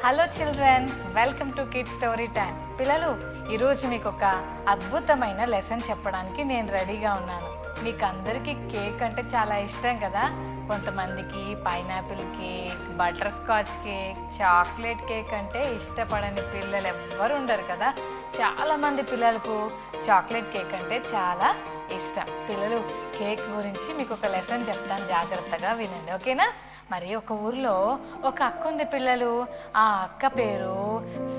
Hello children, welcome to kids story time. పిల్లలు, ఈరోజు మీకు ఒక అద్భుతమైన లెసన్ చెప్పడానికి నేను రెడీగా ఉన్నాను. మీకు అందరికీ కేక్ అంటే చాలా ఇష్టం కదా. కొంతమందికి pineapple cake, butter scotch cake, chocolate cake అంటే ఇష్టపడని పిల్లలు ఎవ్వరు ఉండరు కదా. చాలామంది పిల్లలకు చాక్లెట్ కేక్ అంటే చాలా ఇష్టం. పిల్లలు, కేక్ గురించి మీకు ఒక లెసన్ చెప్తాను, జాగ్రత్తగా వినండి, ఓకేనా? మరి ఒక ఊర్లో ఒక అక్క ఉంది పిల్లలు. ఆ అక్క పేరు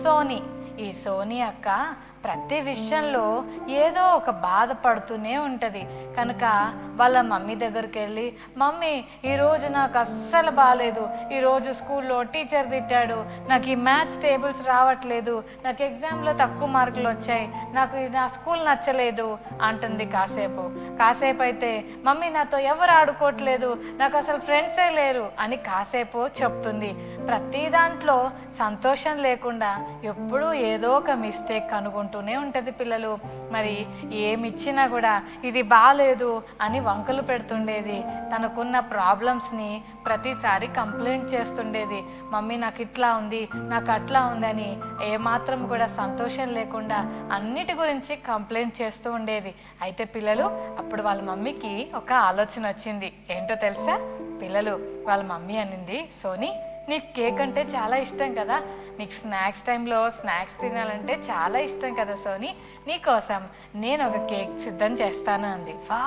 సోనీ. ఈ సోనీ అక్క ప్రతి విషయంలో ఏదో ఒక బాధపడుతూనే ఉంటుంది. కనుక వాళ్ళ మమ్మీ దగ్గరికి వెళ్ళి, మమ్మీ ఈరోజు నాకు అస్సలు బాగాలేదు, ఈరోజు స్కూల్లో టీచర్ తిట్టాడు, నాకు ఈ మ్యాథ్స్ టేబుల్స్ రావట్లేదు, నాకు ఎగ్జామ్లో తక్కువ మార్కులు వచ్చాయి, నాకు నా స్కూల్ నచ్చలేదు అంటుంది. కాసేపు అయితే మమ్మీ నాతో ఎవరు ఆడుకోవట్లేదు, నాకు అసలు ఫ్రెండ్సే లేరు అని కాసేపు చెప్తుంది. ప్రతి దాంట్లో సంతోషం లేకుండా ఎప్పుడూ ఏదో ఒక మిస్టేక్ కనుగొంటూనే ఉంటుంది పిల్లలు. మరి ఏమిచ్చినా కూడా ఇది బాగాలేదు అని వంకలు పెడుతుండేది. తనకున్న ప్రాబ్లమ్స్ని ప్రతిసారి కంప్లైంట్ చేస్తుండేది. మమ్మీ నాకు ఇట్లా ఉంది, నాకు అట్లా ఉందని ఏమాత్రం కూడా సంతోషం లేకుండా అన్నిటి గురించి కంప్లైంట్ చేస్తూ ఉండేది. అయితే పిల్లలు, అప్పుడు వాళ్ళ మమ్మీకి ఒక ఆలోచన వచ్చింది. ఏంటో తెలుసా పిల్లలు? వాళ్ళ మమ్మీ అనింది, సోనీ నీకు కేక్ అంటే చాలా ఇష్టం కదా, నీకు స్నాక్స్ టైంలో స్నాక్స్ తినాలంటే చాలా ఇష్టం కదా సోనీ, నీకోసం నేను ఒక కేక్ సిద్ధం చేస్తాను అంది. వా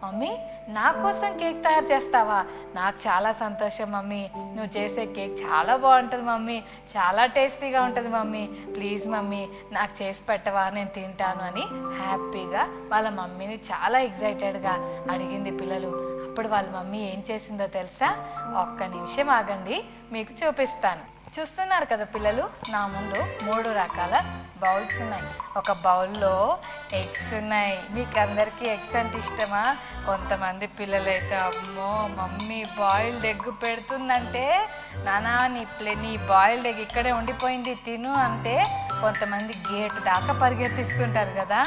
మమ్మీ, నా కోసం కేక్ తయారు చేస్తావా? నాకు చాలా సంతోషం మమ్మీ, నువ్వు చేసే కేక్ చాలా బాగుంటుంది మమ్మీ, చాలా టేస్టీగా ఉంటుంది మమ్మీ, ప్లీజ్ మమ్మీ నాకు చేసి పెట్టవా, నేను తింటాను అని హ్యాపీగా వాళ్ళ మమ్మీని చాలా ఎక్సైటెడ్గా అడిగింది పిల్లలు. అప్పుడు వాళ్ళ మమ్మీ ఏం చేసిందో తెలుసా? ఒక్క నిమిషం ఆగండి, మీకు చూపిస్తాను. చూస్తున్నారు కదా పిల్లలు, నా ముందు 3 రకాల బౌల్స్ ఉన్నాయి. ఒక బౌల్లో ఎగ్స్ ఉన్నాయి. మీకు అందరికీ ఎగ్స్ అంటే ఇష్టమా? కొంతమంది పిల్లలైతే అమ్మో మమ్మీ బాయిల్డ్ ఎగ్ పెడుతుందంటే నానా నీ బాయిల్డ్ ఎగ్ ఇక్కడే ఉండిపోయింది తిను అంటే కొంతమంది గేట్ దాకా పరిగెత్తిస్తుంటారు కదా.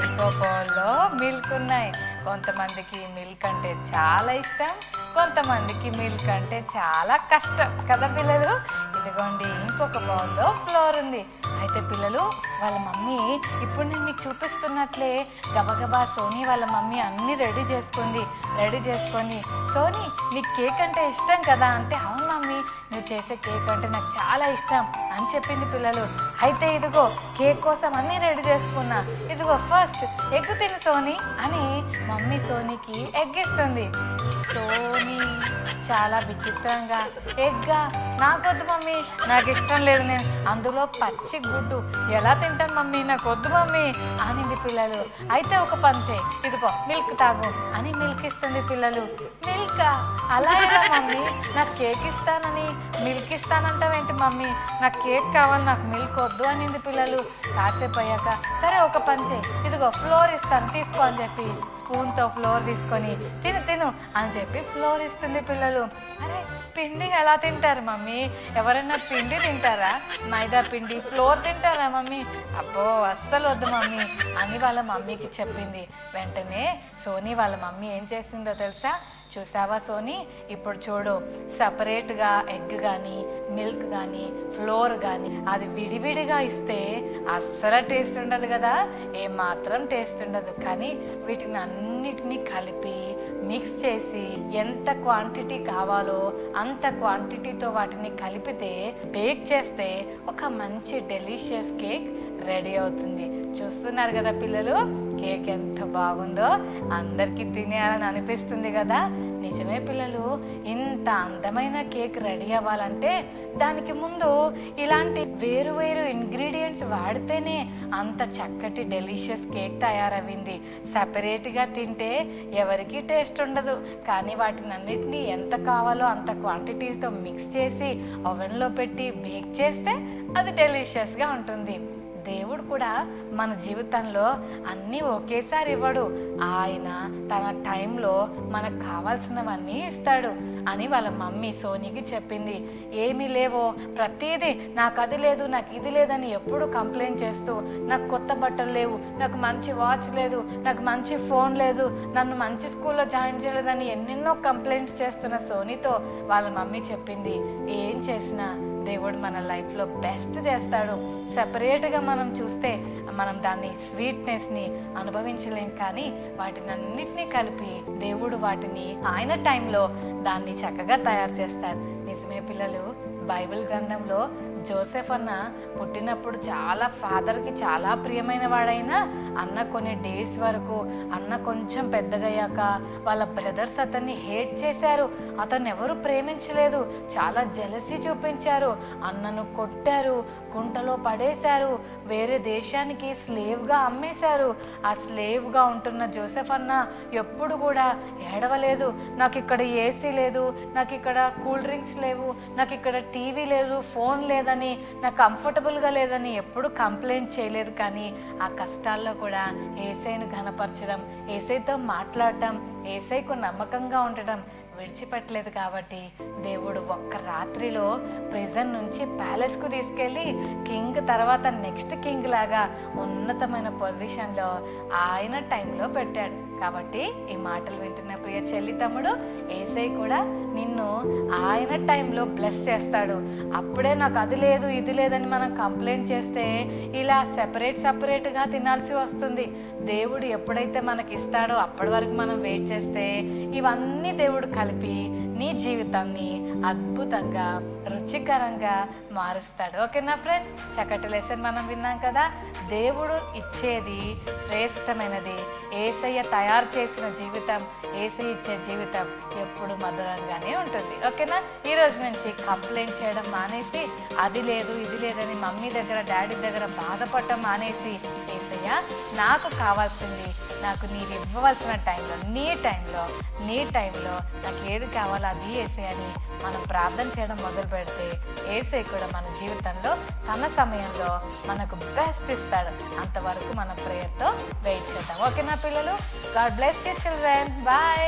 ఇంకో బౌల్లో మిల్క్ ఉన్నాయి. కొంతమందికి మిల్క్ అంటే చాలా ఇష్టం, కొంతమందికి మిల్క్ అంటే చాలా కష్టం కదా పిల్లలు. ఇదిగోండి, ఇంకొక బౌల్లో ఫ్లోర్ ఉంది. అయితే పిల్లలు, వాళ్ళ మమ్మీ ఇప్పుడు నేను మీకు చూపిస్తున్నట్లే గబగబా సోనీ వాళ్ళ మమ్మీ అన్నీ రెడీ చేసుకొని సోనీ నీకు కేక్ అంటే ఇష్టం కదా అంటే, అవును మమ్మీ నువ్వు చేసే కేక్ అంటే నాకు చాలా ఇష్టం అని చెప్పింది పిల్లలు. అయితే ఇదిగో కేక్ కోసం అన్నీ రెడీ చేసుకున్నా, ఇదిగో ఫస్ట్ ఎగ్ తిని సోనీ అని మమ్మీ సోనీకి ఎగ్ ఇస్తుంది. సోనీ చాలా విచిత్రంగా, ఎగ్గా? నాకొద్దు మమ్మీ, నాకు ఇష్టం లేదు, నేను అందులో పచ్చి గుడ్డు ఎలా తింటాను మమ్మీ, నాకు వద్దు మమ్మీ అనింది పిల్లలు. అయితే ఒక పని చేయి, ఇదిగో మిల్క్ తాగు అని మిల్క్ ఇస్తుంది పిల్లలు. మిల్కా? అలా ఎలా మమ్మీ, నాకు కేక్ ఇస్తానని మిల్క్ ఇస్తానంటావేంటి మమ్మీ, నాకు కేక్ కావాలి, నాకు మిల్క్ వద్దు అనింది పిల్లలు. కాసేపు అయ్యాక సరే ఒక పని చేయి, ఇదిగో ఫ్లోర్ ఇస్తాను తీసుకో అని చెప్పి స్పూన్తో ఫ్లోర్ తీసుకొని తిను అని చెప్పి ఫ్లోర్ ఇస్తుంది పిల్లలు. అరే పిండి ఎలా తింటారు మమ్మీ, ఎవరైనా పిండి తింటారా? మైదా పిండి ఫ్లోర్ తింటారా మమ్మీ? అబ్బో అస్సలు వద్దు మమ్మీ అని వాళ్ళ మమ్మీకి చెప్పింది. వెంటనే సోనీ వాళ్ళ మమ్మీ ఏం చేసిందో తెలుసా? చూసావా సోనీ, ఇప్పుడు చూడు, సపరేట్గా ఎగ్ కానీ మిల్క్ కానీ ఫ్లోర్ కానీ అది విడివిడిగా ఇస్తే అస్సలు టేస్ట్ ఉండదు కదా, ఏమాత్రం టేస్ట్ ఉండదు. కానీ వీటిని అన్నిటినీ కలిపి మిక్స్ చేసి ఎంత క్వాంటిటీ కావాలో అంత క్వాంటిటీతో వాటిని కలిపితే బేక్ చేస్తే ఒక మంచి డెలిషియస్ కేక్ రెడీ అవుతుంది. చూస్తున్నారు కదా పిల్లలు, కేక్ ఎంత బాగుందో, అందరికీ తినేయాలని అనిపిస్తుంది కదా. నిజమే పిల్లలు, ఇంత అందమైన కేక్ రెడీ అవ్వాలంటే దానికి ముందు ఇలాంటి వేరు ఇంగ్రీడియంట్స్ వాడితేనే అంత చక్కటి డెలిషియస్ కేక్ తయారవ్వింది. సపరేట్గా తింటే ఎవరికీ టేస్ట్ ఉండదు. కానీ వాటిని అన్నిటినీ ఎంత కావాలో అంత క్వాంటిటీతో మిక్స్ చేసి ఓవెన్లో పెట్టి బేక్ చేస్తే అది డెలిషియస్గా ఉంటుంది. దేవుడు కూడా మన జీవితంలో అన్నీ ఒకేసారి ఇవ్వడు. ఆయన తన టైంలో మనకు కావాల్సినవన్నీ ఇస్తాడు అని వాళ్ళ మమ్మీ సోనీకి చెప్పింది. ఏమీ లేవో ప్రతిదీ నాకు అది లేదు, నాకు ఇది లేదని ఎప్పుడు కంప్లైంట్ చేస్తూ, నాకు కొత్త బట్టలు లేవు, నాకు మంచి వాచ్ లేదు, నాకు మంచి ఫోన్ లేదు, నన్ను మంచి స్కూల్లో జాయిన్ చేయలేదని ఎన్నెన్నో కంప్లైంట్స్ చేస్తున్న సోనీతో వాళ్ళ మమ్మీ చెప్పింది, ఏం చేసినా దేవుడు మన లైఫ్లో బెస్ట్ చేస్తాడు. సెపరేట్గా మనం చూస్తే మనం దాన్ని స్వీట్నెస్ని అనుభవించలేం, కానీ వాటిని అన్నిటినీ కలిపి దేవుడు వాటిని ఆయన టైంలో దాన్ని చక్కగా తయారు చేస్తాడు. నిజమే పిల్లలు, బైబిల్ గ్రంథంలో జోసెఫ్ అన్న పుట్టినప్పుడు చాలా ఫాదర్కి చాలా ప్రియమైన వాడైనా అన్న కొన్ని డేస్ వరకు, అన్న కొంచెం పెద్దగయ్యాక వాళ్ళ బ్రదర్స్ అతన్ని హేట్ చేశారు. అతన్ని ఎవరు ప్రేమించలేదు, చాలా జెలసీ చూపించారు, అన్నను కొట్టారు, కుంటలో పడేశారు, వేరే దేశానికి స్లేవ్గా అమ్మేశారు. ఆ స్లేవ్గా ఉంటున్న జోసెఫ్ అన్న ఎప్పుడు కూడా ఏడవలేదు. నాకు ఇక్కడ ఏసీ లేదు, నాకు ఇక్కడ కూల్ డ్రింక్స్ లేవు, నాకు ఇక్కడ టీవీ లేదు, ఫోన్ లేదని, నాకు కంఫర్టబుల్గా లేదని ఎప్పుడు కంప్లైంట్ చేయలేదు. కానీ ఆ కష్టాల్లో కూడా యేసయ్యను ఘనపరచడం, యేసయ్యతో మాట్లాడటం, యేసయ్యకు నమ్మకంగా ఉండటం విడిచిపెట్టలేదు. కాబట్టి దేవుడు ఒక్క రాత్రిలో ప్రిజన్ నుంచి ప్యాలెస్కు తీసుకెళ్ళి కింగ్ తర్వాత నెక్స్ట్ కింగ్ లాగా ఉన్నతమైన పొజిషన్లో ఆయన టైంలో పెట్టాడు. కాబట్టి ఈ మాటలు వింటున్న ప్రియ చెల్లి తమ్ముడు, యేసయ్య కూడా నిన్ను ఆయన టైంలో బ్లెస్ చేస్తాడు. అప్పుడే నాకు అది లేదు ఇది లేదని మనం కంప్లైంట్ చేస్తే ఇలా సపరేట్గా తినాల్సి వస్తుంది. దేవుడు ఎప్పుడైతే మనకి ఇస్తాడో అప్పటి వరకు మనం వెయిట్ చేస్తే ఇవన్నీ దేవుడు కలిపి నీ జీవితాన్ని అద్భుతంగా రుచికరంగా మారుస్తాడు. ఓకేనా ఫ్రెండ్స్, చక్కటి లెసన్ మనం విన్నాం కదా. దేవుడు ఇచ్చేది శ్రేష్టమైనది. యేసయ్య తయారు చేసిన జీవితం, యేసయ్య ఇచ్చే జీవితం ఎప్పుడు మధురంగానే ఉంటుంది. ఓకేనా, ఈ రోజు నుంచి కంప్లైంట్ చేయడం మానేసి, అది లేదు ఇది లేదని మమ్మీ దగ్గర డాడీ దగ్గర బాధపడటం మానేసి, యేసయ్య నాకు కావాల్సింది, నాకు నీవు ఇవ్వవలసిన టైంలో, నీ టైంలో నాకు ఏది కావాలో అది యేసయ్య అని మనం ప్రార్థన చేయడం మొదలు పెడితే యేసయ్య కూడా మన జీవితంలో తన సమయంలో మనకు బెస్ట్ ఇస్తాడు. అంతవరకు మన ప్రేయర్తో వెయిట్ చేద్దాం. ఓకేనా పిల్లలు, God bless you children, bye.